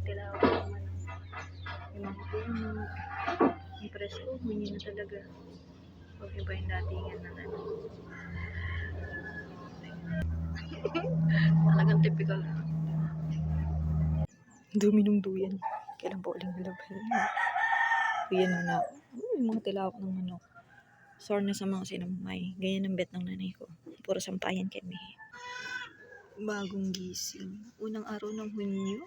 tilawak naman. Yung mga puno, yung presko, hindi na talaga. Huwag iba yung datingan ng ano. Talagang typical. Dumi ng duyan. Kailan po uling nilabay. Duyan mo na. Yung mga tilawak ng manok. Sore na sa mga sinamay. Ganyan ang bet ng nanay ko. Puro sampayan kami. Bagong gising. Unang araw ng Hunyo.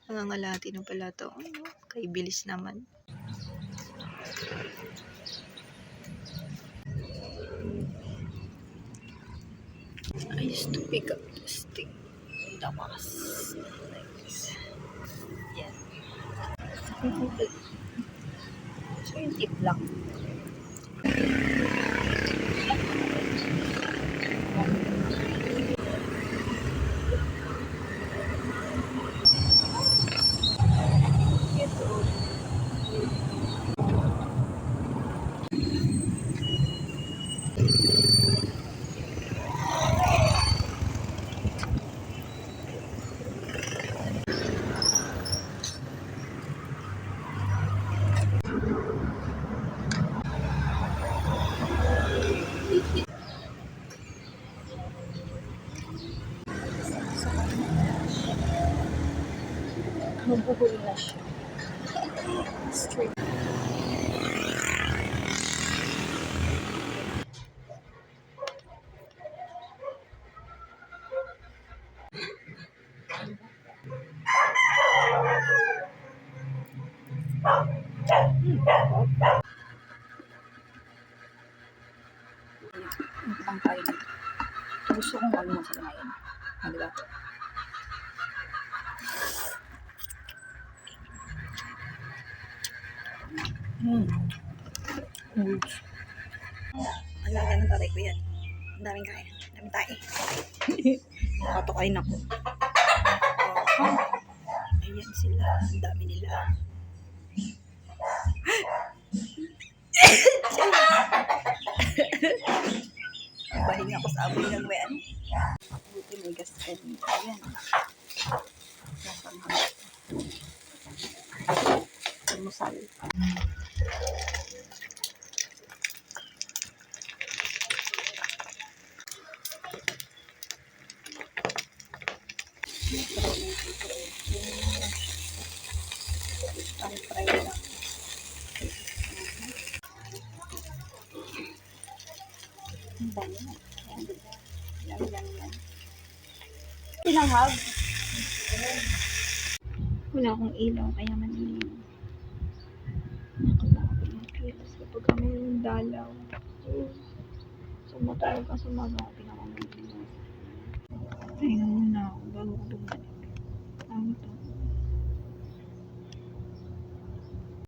Nangangalati na pala ito. Ano? Kay bilis naman. I used to pick up this thing. Damas. Yan. So yung tip lang. Mabuhol na siya. Straight. Ang tayo dito. Gusto kong almusal ngayon. Diba? Ang laga ng tatay ko yan. Ang daming kaya. Ang daming tae. Nakatokain ako. Oh. Ayan sila. Ang dami nila. Bahinga ko sa amoy ng may ano. Buti may gas ka dito. Ayan. Nasang hanggang. Almusal. Ang fry lang. Ang dami na. Yan. Tinangag. Wala akong ilaw, kaya manilig. Nakakapagod ng kilos kapag kami yung dalaw. Sumatawag ka sa mga pinakamagilan. Tingnan mo na ako bago ko bumalik.